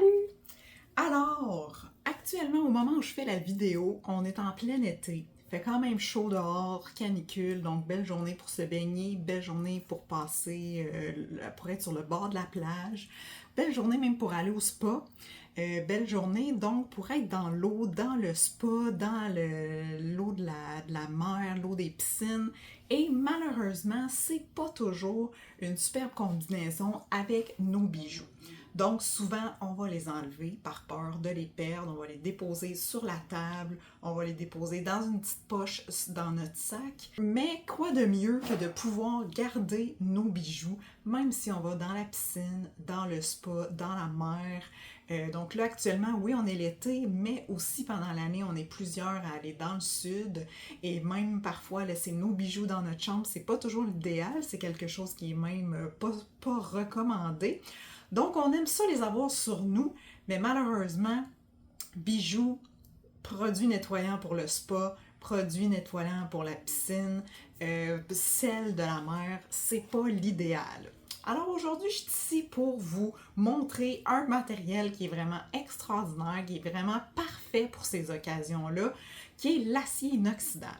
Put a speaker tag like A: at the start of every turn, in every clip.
A: Salut! Alors, actuellement, au moment où je fais la vidéo, on est en plein été. Il fait quand même chaud dehors, canicule, donc belle journée pour se baigner, belle journée pour passer, pour être sur le bord de la plage, belle journée même pour aller au spa, belle journée donc pour être dans l'eau, dans le spa, dans l'eau de la mer, l'eau des piscines. Et malheureusement, c'est pas toujours une superbe combinaison avec nos bijoux. Donc souvent, on va les enlever par peur de les perdre, on va les déposer sur la table, on va les déposer dans une petite poche dans notre sac. Mais quoi de mieux que de pouvoir garder nos bijoux, même si on va dans la piscine, dans le spa, dans la mer. Donc là, actuellement, oui, on est l'été, mais aussi pendant l'année, on est plusieurs à aller dans le sud et même parfois laisser nos bijoux dans notre chambre, c'est pas toujours l'idéal, c'est quelque chose qui est même pas recommandé. Donc, on aime ça les avoir sur nous, mais malheureusement, bijoux, produits nettoyants pour le spa, produits nettoyants pour la piscine, sel de la mer, c'est pas l'idéal. Alors aujourd'hui, je suis ici pour vous montrer un matériel qui est vraiment extraordinaire, qui est vraiment parfait pour ces occasions-là, qui est l'acier inoxydable.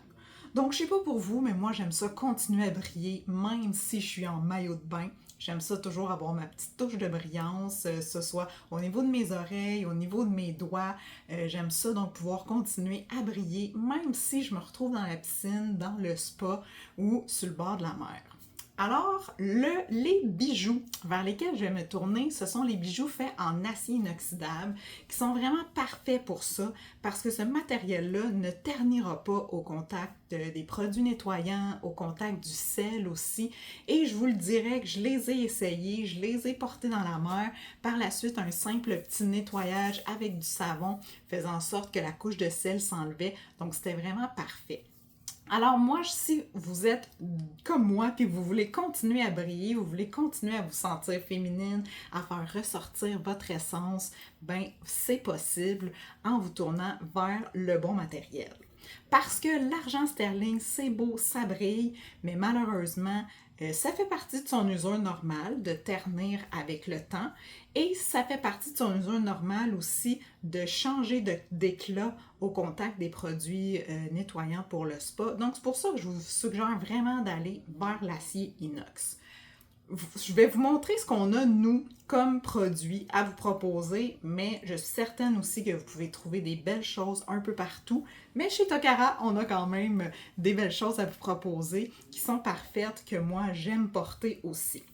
A: Donc, je sais pas pour vous, mais moi, j'aime ça continuer à briller, même si je suis en maillot de bain. J'aime ça toujours avoir ma petite touche de brillance, ce soit au niveau de mes oreilles, au niveau de mes doigts. J'aime ça donc pouvoir continuer à briller, même si je me retrouve dans la piscine, dans le spa ou sur le bord de la mer. Alors, les bijoux vers lesquels je vais me tourner, ce sont les bijoux faits en acier inoxydable qui sont vraiment parfaits pour ça parce que ce matériel-là ne ternira pas au contact des produits nettoyants, au contact du sel aussi. Et je vous le dirais que je les ai essayés, je les ai portés dans la mer. Par la suite, un simple petit nettoyage avec du savon faisant en sorte que la couche de sel s'enlevait. Donc, c'était vraiment parfait. Alors moi, si vous êtes comme moi, puis vous voulez continuer à briller, vous voulez continuer à vous sentir féminine, à faire ressortir votre essence, ben c'est possible en vous tournant vers le bon matériel. Parce que l'argent sterling, c'est beau, ça brille, mais malheureusement, ça fait partie de son usure normale de ternir avec le temps et ça fait partie de son usure normale aussi de changer d'éclat au contact des produits nettoyants pour le spa. Donc, c'est pour ça que je vous suggère vraiment d'aller vers l'acier inox. Je vais vous montrer ce qu'on a, nous, comme produit à vous proposer, mais je suis certaine aussi que vous pouvez trouver des belles choses un peu partout. Mais chez Tokara, on a quand même des belles choses à vous proposer qui sont parfaites, que moi, j'aime porter aussi.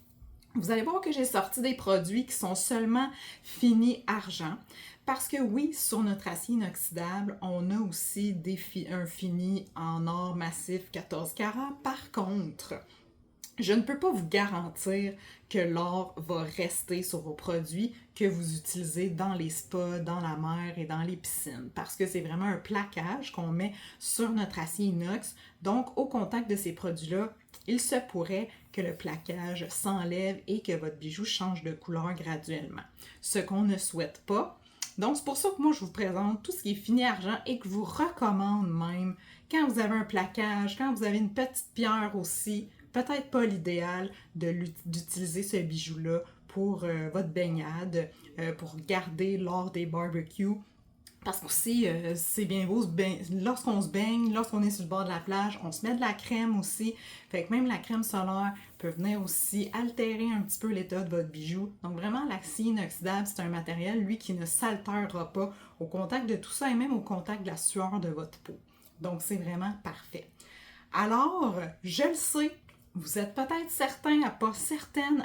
A: Vous allez voir que j'ai sorti des produits qui sont seulement finis argent. Parce que oui, sur notre acier inoxydable, on a aussi un fini en or massif 14 carats. Par contre, je ne peux pas vous garantir que l'or va rester sur vos produits que vous utilisez dans les spas, dans la mer et dans les piscines. Parce que c'est vraiment un plaquage qu'on met sur notre acier inox. Donc, au contact de ces produits-là, il se pourrait que le plaquage s'enlève et que votre bijou change de couleur graduellement. Ce qu'on ne souhaite pas. Donc, c'est pour ça que moi, je vous présente tout ce qui est fini argent et que je vous recommande même, quand vous avez un plaquage, quand vous avez une petite pierre aussi, peut-être pas l'idéal d'utiliser ce bijou-là pour votre baignade, pour garder lors des barbecues. Parce qu'aussi, c'est bien beau, lorsqu'on se baigne, lorsqu'on est sur le bord de la plage, on se met de la crème aussi. Fait que même la crème solaire peut venir aussi altérer un petit peu l'état de votre bijou. Donc vraiment, l'acier inoxydable, c'est un matériel, lui, qui ne s'altérera pas au contact de tout ça et même au contact de la sueur de votre peau. Donc c'est vraiment parfait. Alors, je le sais, vous êtes peut-être certaines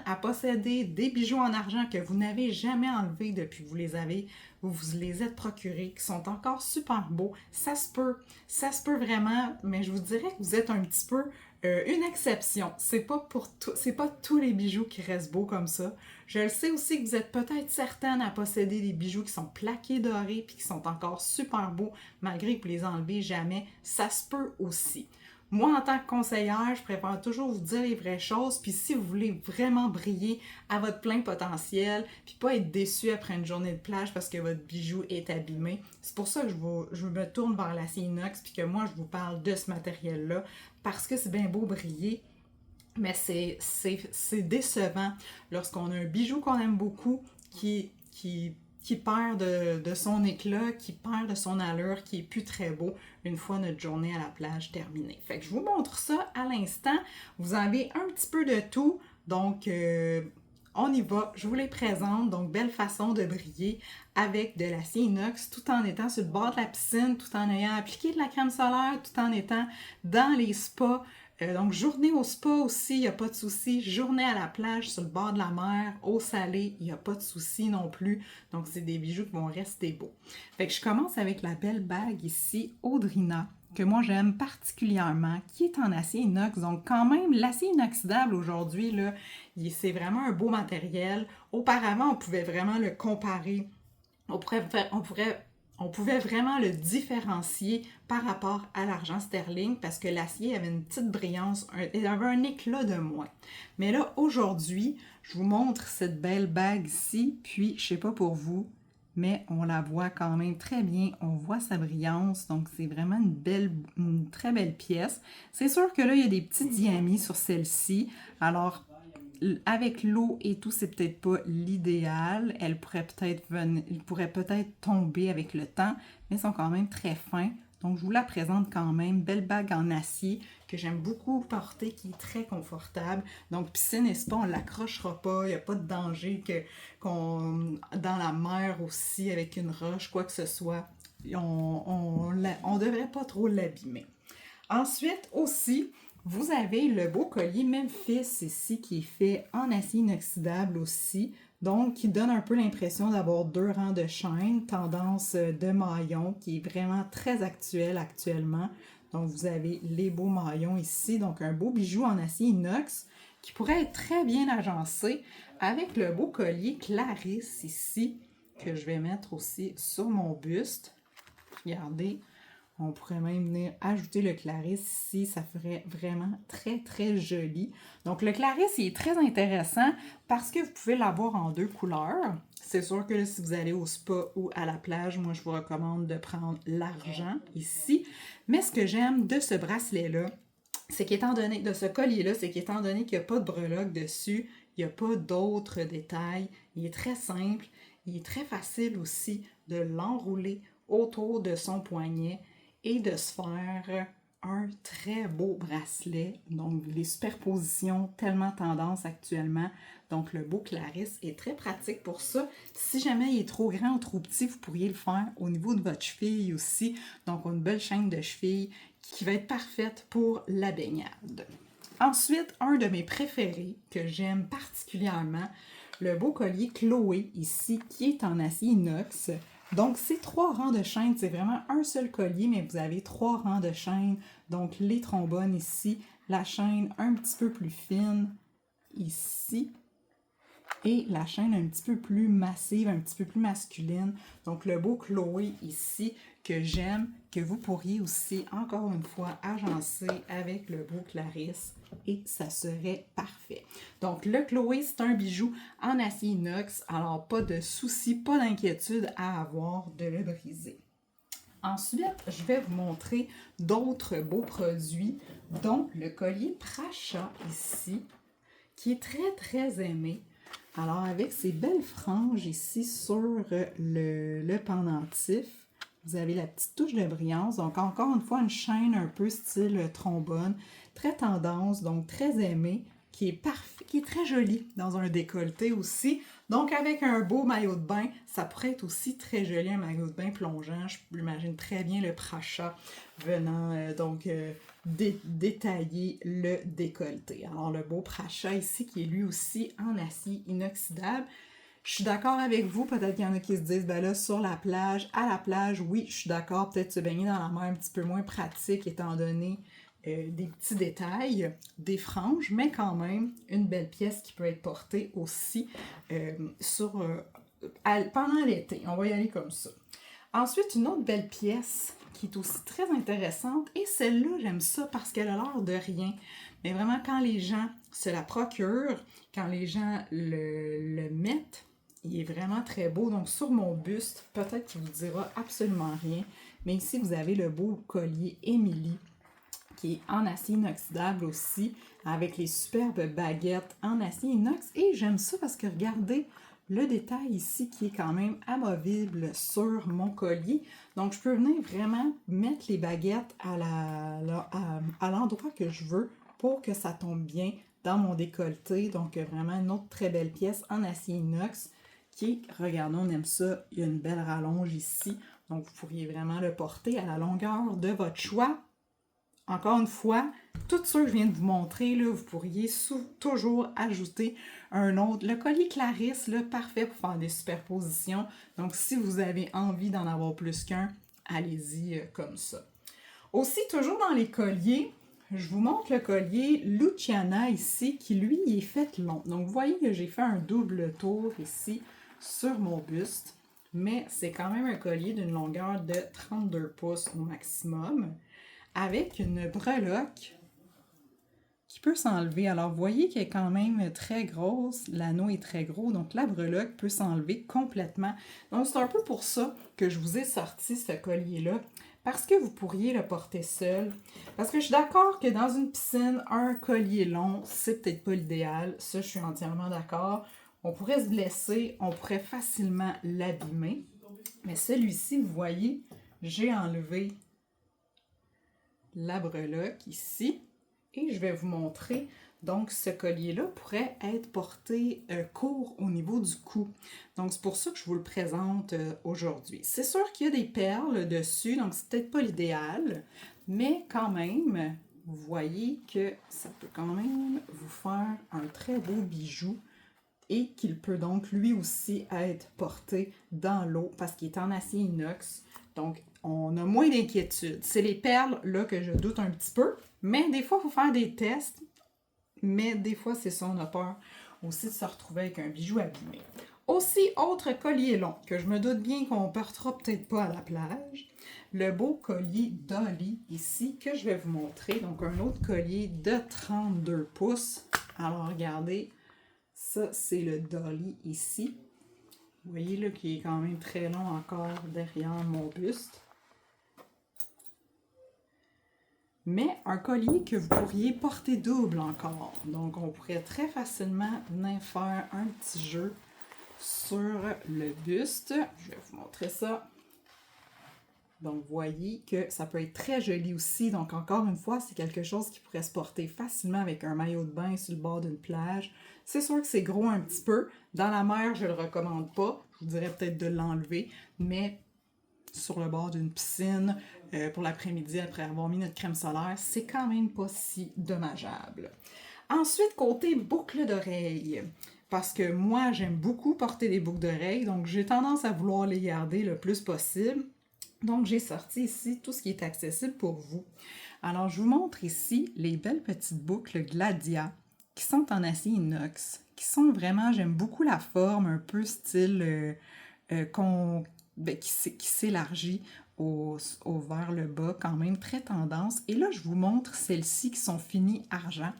A: à posséder des bijoux en argent que vous n'avez jamais enlevés depuis que vous les avez, vous les êtes procurés, qui sont encore super beaux. Ça se peut vraiment, mais je vous dirais que vous êtes un petit peu une exception. C'est pas tous les bijoux qui restent beaux comme ça. Je le sais aussi que vous êtes peut-être certaines à posséder des bijoux qui sont plaqués dorés puis qui sont encore super beaux malgré que vous les enlevez jamais. Ça se peut aussi. Moi, en tant que conseillère, je préfère toujours vous dire les vraies choses. Puis si vous voulez vraiment briller à votre plein potentiel, puis pas être déçu après une journée de plage parce que votre bijou est abîmé, c'est pour ça que je me tourne vers l'acier inox, puis que moi, je vous parle de ce matériel-là, parce que c'est bien beau briller, mais c'est décevant lorsqu'on a un bijou qu'on aime beaucoup qui qui perd de son éclat, qui perd de son allure, qui est plus très beau une fois notre journée à la plage terminée. Fait que je vous montre ça à l'instant. Vous avez un petit peu de tout, donc on y va. Je vous les présente. Donc, belle façon de briller avec de l'acier inox tout en étant sur le bord de la piscine, tout en ayant appliqué de la crème solaire, tout en étant dans les spas. Donc, journée au spa aussi, il n'y a pas de souci. Journée à la plage, sur le bord de la mer, eau salée, il n'y a pas de souci non plus. Donc, c'est des bijoux qui vont rester beaux. Fait que je commence avec la belle bague ici, Audrina, que moi j'aime particulièrement, qui est en acier inox. Donc, quand même, l'acier inoxydable aujourd'hui, là, c'est vraiment un beau matériel. Auparavant, on pouvait vraiment le comparer. On pouvait vraiment le différencier par rapport à l'argent sterling parce que l'acier avait une petite brillance, il avait un éclat de moins. Mais là, aujourd'hui, je vous montre cette belle bague ici, puis je sais pas pour vous, mais on la voit quand même très bien, on voit sa brillance, donc c'est vraiment une très belle pièce. C'est sûr que là, il y a des petits diamis sur celle-ci, alors avec l'eau et tout, c'est peut-être pas l'idéal. Il pourrait peut-être tomber avec le temps, mais ils sont quand même très fins. Donc, je vous la présente quand même. Belle bague en acier que j'aime beaucoup porter, qui est très confortable. Donc, piscine et spa, on ne l'accrochera pas. Il n'y a pas de danger dans la mer aussi, avec une roche, quoi que ce soit. On ne devrait pas trop l'abîmer. Ensuite, aussi, vous avez le beau collier Memphis ici qui est fait en acier inoxydable aussi, donc qui donne un peu l'impression d'avoir 2 rangs de chaînes, tendance de maillon qui est vraiment très actuelle actuellement. Donc vous avez les beaux maillons ici, donc un beau bijou en acier inox qui pourrait être très bien agencé avec le beau collier Clarisse ici que je vais mettre aussi sur mon buste. Regardez. On pourrait même venir ajouter le Clarisse ici, ça ferait vraiment très très joli. Donc le Clarisse, il est très intéressant parce que vous pouvez l'avoir en 2 couleurs. C'est sûr que là, si vous allez au spa ou à la plage, moi je vous recommande de prendre l'argent ici. Mais ce que j'aime de ce bracelet-là, c'est qu'étant donné, de ce collier-là, c'est qu'étant donné qu'il n'y a pas de breloque dessus, il n'y a pas d'autres détails, il est très simple, il est très facile aussi de l'enrouler autour de son poignet et de se faire un très beau bracelet. Donc, les superpositions, tellement tendance actuellement. Donc, le beau Clarisse est très pratique pour ça. Si jamais il est trop grand ou trop petit, vous pourriez le faire au niveau de votre cheville aussi. Donc, une belle chaîne de cheville qui va être parfaite pour la baignade. Ensuite, un de mes préférés que j'aime particulièrement, le beau collier Chloé ici, qui est en acier inox. Donc, c'est 3 rangs de chaînes. C'est vraiment un seul collier, mais vous avez 3 rangs de chaînes. Donc, les trombones ici, la chaîne un petit peu plus fine ici et la chaîne un petit peu plus massive, un petit peu plus masculine. Donc, le beau Chloé ici que j'aime, que vous pourriez aussi, encore une fois, agencer avec le beau Clarisse et ça serait parfait. Donc, le Chloé, c'est un bijou en acier inox, alors pas de souci, pas d'inquiétude à avoir de le briser. Ensuite, je vais vous montrer d'autres beaux produits, dont le collier Pracha ici, qui est très, très aimé. Alors, avec ces belles franges ici sur le pendentif, vous avez la petite touche de brillance. Donc, encore une fois, une chaîne un peu style trombone, très tendance, donc très aimée, qui est parfait, qui est très jolie dans un décolleté aussi. Donc, avec un beau maillot de bain, ça pourrait être aussi très joli, un maillot de bain plongeant. Je m'imagine très bien le Pracha venant détailler le décolleté. Alors, le beau Pracha ici, qui est lui aussi en acier inoxydable. Je suis d'accord avec vous, peut-être qu'il y en a qui se disent, ben là, sur la plage, à la plage, oui, je suis d'accord, peut-être se baigner dans la mer un petit peu moins pratique, étant donné des petits détails, des franges, mais quand même, une belle pièce qui peut être portée aussi pendant l'été. On va y aller comme ça. Ensuite, une autre belle pièce qui est aussi très intéressante, et celle-là, j'aime ça parce qu'elle a l'air de rien. Mais vraiment, quand les gens se la procurent, quand les gens le mettent, il est vraiment très beau. Donc, sur mon buste, peut-être qu'il vous dira absolument rien. Mais ici, vous avez le beau collier Émilie, qui est en acier inoxydable aussi, avec les superbes baguettes en acier inox. Et j'aime ça parce que, regardez, le détail ici qui est quand même amovible sur mon collier. Donc, je peux venir vraiment mettre les baguettes à l'endroit que je veux pour que ça tombe bien dans mon décolleté. Donc, vraiment une autre très belle pièce en acier inox qui est, regardez, on aime ça, il y a une belle rallonge ici. Donc, vous pourriez vraiment le porter à la longueur de votre choix. Encore une fois, tout ce que je viens de vous montrer, là, vous pourriez toujours ajouter un autre. Le collier Clarisse, là, parfait pour faire des superpositions. Donc, si vous avez envie d'en avoir plus qu'un, allez-y comme ça. Aussi, toujours dans les colliers, je vous montre le collier Luciana ici, qui lui est fait long. Donc, vous voyez que j'ai fait un double tour ici sur mon buste, mais c'est quand même un collier d'une longueur de 32 pouces au maximum, avec une breloque qui peut s'enlever. Alors, vous voyez qu'elle est quand même très grosse, l'anneau est très gros, donc la breloque peut s'enlever complètement. Donc, c'est un peu pour ça que je vous ai sorti ce collier-là, parce que vous pourriez le porter seul. Parce que je suis d'accord que dans une piscine, un collier long, c'est peut-être pas l'idéal. Ça, je suis entièrement d'accord. On pourrait se blesser, on pourrait facilement l'abîmer. Mais celui-ci, vous voyez, j'ai enlevé la breloque ici et je vais vous montrer. Donc, ce collier-là pourrait être porté court au niveau du cou. Donc, c'est pour ça que je vous le présente aujourd'hui. C'est sûr qu'il y a des perles dessus, donc c'est peut-être pas l'idéal, mais quand même, vous voyez que ça peut quand même vous faire un très beau bijou et qu'il peut donc lui aussi être porté dans l'eau parce qu'il est en acier inox. Donc, on a moins d'inquiétude. C'est les perles là que je doute un petit peu, mais des fois, il faut faire des tests. Mais des fois, c'est ça, on a peur aussi de se retrouver avec un bijou abîmé. Aussi, autre collier long, que je me doute bien qu'on ne portera peut-être pas à la plage. Le beau collier Dolly ici, que je vais vous montrer. Donc, un autre collier de 32 pouces. Alors, regardez, ça, c'est le Dolly ici. Vous voyez là qui est quand même très long encore derrière mon buste. Mais un collier que vous pourriez porter double encore. Donc, on pourrait très facilement venir faire un petit jeu sur le buste. Je vais vous montrer ça. Donc, vous voyez que ça peut être très joli aussi. Donc, encore une fois, c'est quelque chose qui pourrait se porter facilement avec un maillot de bain sur le bord d'une plage. C'est sûr que c'est gros un petit peu. Dans la mer, je ne le recommande pas. Je vous dirais peut-être de l'enlever. Mais sur le bord d'une piscine, pour l'après-midi, après avoir mis notre crème solaire, c'est quand même pas si dommageable. Ensuite, côté boucles d'oreilles. Parce que moi, j'aime beaucoup porter des boucles d'oreilles, donc j'ai tendance à vouloir les garder le plus possible. Donc, j'ai sorti ici tout ce qui est accessible pour vous. Alors, je vous montre ici les belles petites boucles Gladia qui sont en acier inox, qui sont vraiment, j'aime beaucoup la forme, un peu style qui s'élargit vers le bas, quand même très tendance. Et là, je vous montre celles-ci qui sont finies argent.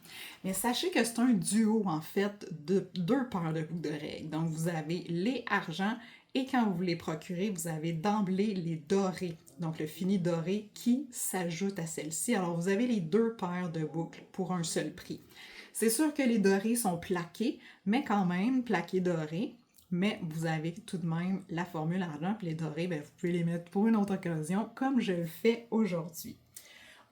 A: Mais sachez que c'est un duo, en fait, de 2 paires de boucles d'oreilles. Donc, vous avez les argent et quand vous les procurez, vous avez d'emblée les dorés. Donc, le fini doré qui s'ajoute à celle-ci. Alors, vous avez les 2 paires de boucles pour un seul prix. C'est sûr que les dorés sont plaqués, mais quand même plaqués dorés. Mais vous avez tout de même la formule argent, puis les dorés, bien, vous pouvez les mettre pour une autre occasion, comme je le fais aujourd'hui.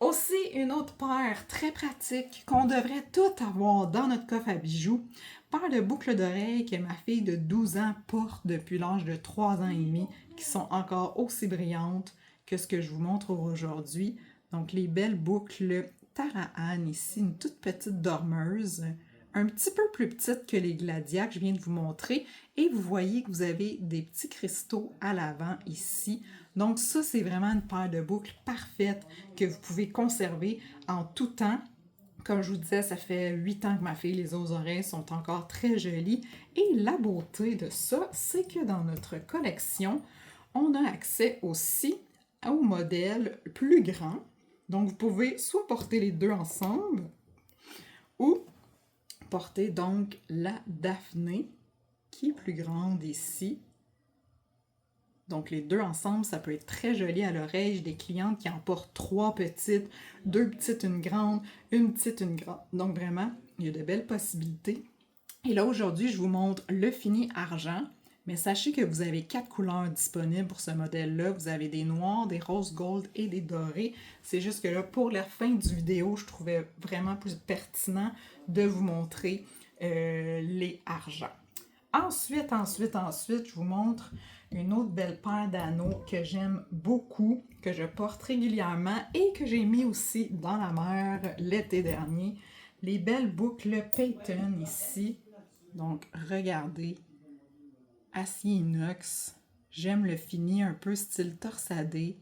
A: Aussi, une autre paire très pratique qu'on devrait tout avoir dans notre coffre à bijoux, paire de boucles d'oreilles que ma fille de 12 ans porte depuis l'âge de 3 ans et demi, qui sont encore aussi brillantes que ce que je vous montre aujourd'hui. Donc, les belles boucles Tara Anne ici, une toute petite dormeuse, un petit peu plus petite que les Gladia que je viens de vous montrer. Et vous voyez que vous avez des petits cristaux à l'avant ici. Donc ça, c'est vraiment une paire de boucles parfaite que vous pouvez conserver en tout temps. Comme je vous disais, ça fait 8 ans que ma fille, les aux oreilles sont encore très jolies. Et la beauté de ça, c'est que dans notre collection, on a accès aussi au modèle plus grand. Donc vous pouvez soit porter les deux ensemble ou porter donc la Daphné qui est plus grande ici. Donc les deux ensemble, ça peut être très joli à l'oreille. J'ai des clientes qui en portent 3 petites, 2 petites, une grande, une petite, une grande. Donc vraiment, il y a de belles possibilités. Et là, aujourd'hui, je vous montre le fini argent. Mais sachez que vous avez 4 couleurs disponibles pour ce modèle-là. Vous avez des noirs, des roses gold et des dorés. C'est juste que là, pour la fin du vidéo, je trouvais vraiment plus pertinent de vous montrer les argents. Ensuite, je vous montre une autre belle paire d'anneaux que j'aime beaucoup, que je porte régulièrement et que j'ai mis aussi dans la mer l'été dernier. Les belles boucles Payton ici. Donc, regardez. Acier inox. J'aime le fini un peu style torsadé.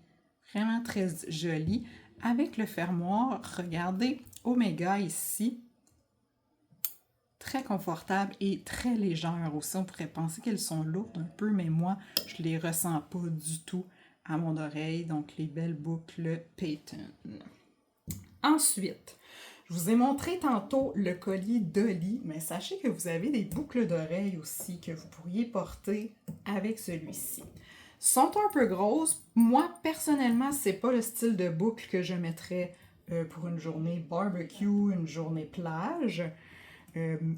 A: Vraiment très joli. Avec le fermoir, regardez, Omega ici. Très confortable et très légère aussi. On pourrait penser qu'elles sont lourdes un peu, mais moi, je les ressens pas du tout à mon oreille. Donc, les belles boucles Payton. Ensuite, je vous ai montré tantôt le collier Dolly, mais sachez que vous avez des boucles d'oreilles aussi que vous pourriez porter avec celui-ci. Sont un peu grosses. Moi, personnellement, c'est pas le style de boucle que je mettrais pour une journée barbecue, une journée plage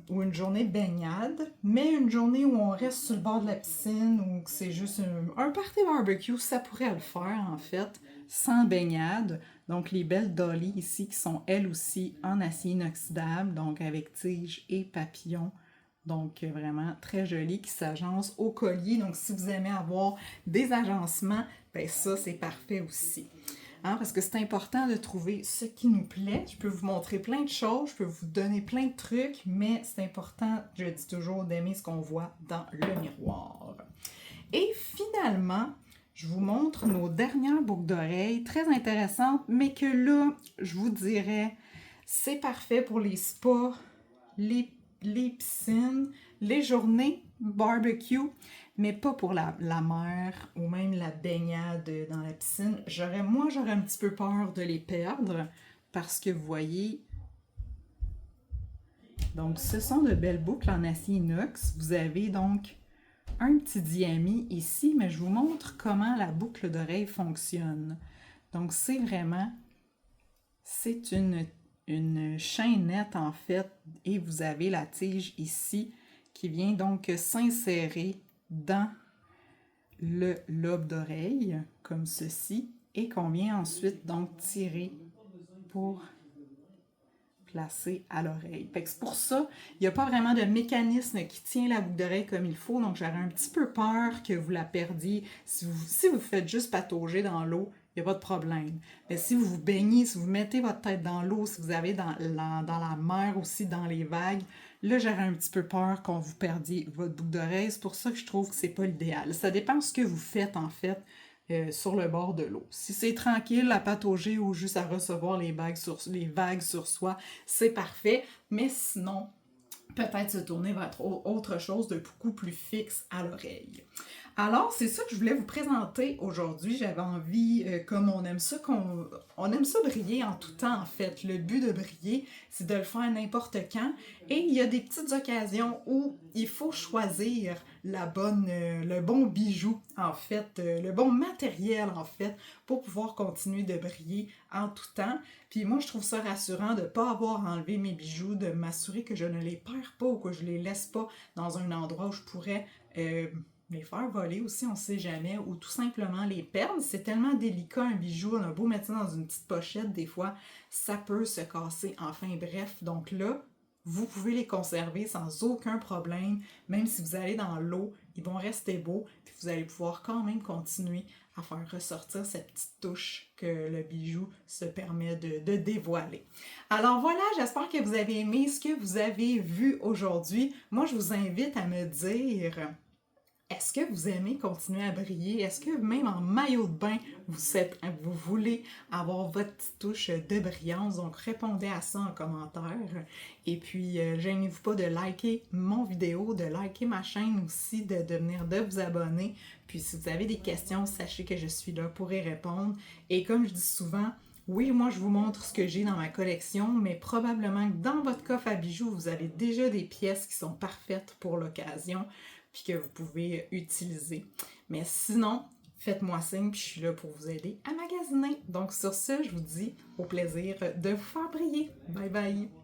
A: ou une journée baignade, mais une journée où on reste sur le bord de la piscine ou que c'est juste un party barbecue, ça pourrait le faire en fait, sans baignade. Donc les belles Dolly ici qui sont elles aussi en acier inoxydable, donc avec tige et papillon. Donc vraiment très joli qui s'agence au collier. Donc si vous aimez avoir des agencements, ben ça c'est parfait aussi. Hein, parce que c'est important de trouver ce qui nous plaît. Je peux vous montrer plein de choses, je peux vous donner plein de trucs, mais c'est important, je dis toujours, d'aimer ce qu'on voit dans le miroir. Et finalement, je vous montre nos dernières boucles d'oreilles, très intéressantes, mais que là, je vous dirais, c'est parfait pour les spas, les piscines, les journées barbecue, mais pas pour la mer ou même la baignade dans la piscine. Moi, j'aurais un petit peu peur de les perdre parce que vous voyez, donc ce sont de belles boucles en acier inox. Vous avez donc un petit diamant ici, mais je vous montre comment la boucle d'oreille fonctionne. Donc c'est une chaînette en fait, et vous avez la tige ici qui vient donc s'insérer dans le lobe d'oreille, comme ceci, et qu'on vient ensuite donc tirer pour placer à l'oreille. Fait que c'est pour ça, il n'y a pas vraiment de mécanisme qui tient la boucle d'oreille comme il faut, donc j'aurais un petit peu peur que vous la perdiez. Si vous faites juste patauger dans l'eau, il n'y a pas de problème. Mais si vous vous baignez, si vous mettez votre tête dans l'eau, si vous avez dans la mer aussi, dans les vagues, là, j'aurais un petit peu peur qu'on vous perdiez votre boucle d'oreille. C'est pour ça que je trouve que c'est pas l'idéal. Ça dépend de ce que vous faites, en fait, sur le bord de l'eau. Si c'est tranquille à patauger ou juste à recevoir les vagues sur soi, c'est parfait. Mais sinon, peut-être se tourner vers autre chose de beaucoup plus fixe à l'oreille. Alors, c'est ça que je voulais vous présenter aujourd'hui. J'avais envie, comme on aime ça briller en tout temps, en fait. Le but de briller, c'est de le faire n'importe quand. Et il y a des petites occasions où il faut choisir le bon bijou, en fait, le bon matériel, en fait, pour pouvoir continuer de briller en tout temps. Puis moi, je trouve ça rassurant de ne pas avoir enlevé mes bijoux, de m'assurer que je ne les perds pas ou que je ne les laisse pas dans un endroit où je pourrais les faire voler aussi, on ne sait jamais, ou tout simplement les perdre. C'est tellement délicat un bijou, on a beau mettre ça dans une petite pochette, des fois, ça peut se casser. Enfin bref, donc là, vous pouvez les conserver sans aucun problème, même si vous allez dans l'eau, ils vont rester beaux, puis vous allez pouvoir quand même continuer à faire ressortir cette petite touche que le bijou se permet de dévoiler. Alors voilà, j'espère que vous avez aimé ce que vous avez vu aujourd'hui. Moi, je vous invite à me dire... Est-ce que vous aimez continuer à briller? Est-ce que même en maillot de bain, vous voulez avoir votre petite touche de brillance? Donc, répondez à ça en commentaire. Et puis, gênez-vous pas de liker mon vidéo, de liker ma chaîne aussi, de venir de vous abonner. Puis, si vous avez des questions, sachez que je suis là pour y répondre. Et comme je dis souvent, oui, moi, je vous montre ce que j'ai dans ma collection, mais probablement que dans votre coffre à bijoux, vous avez déjà des pièces qui sont parfaites pour l'occasion, puis que vous pouvez utiliser. Mais sinon, faites-moi signe, puis je suis là pour vous aider à magasiner. Donc sur ce, je vous dis au plaisir de vous faire briller. Bye bye!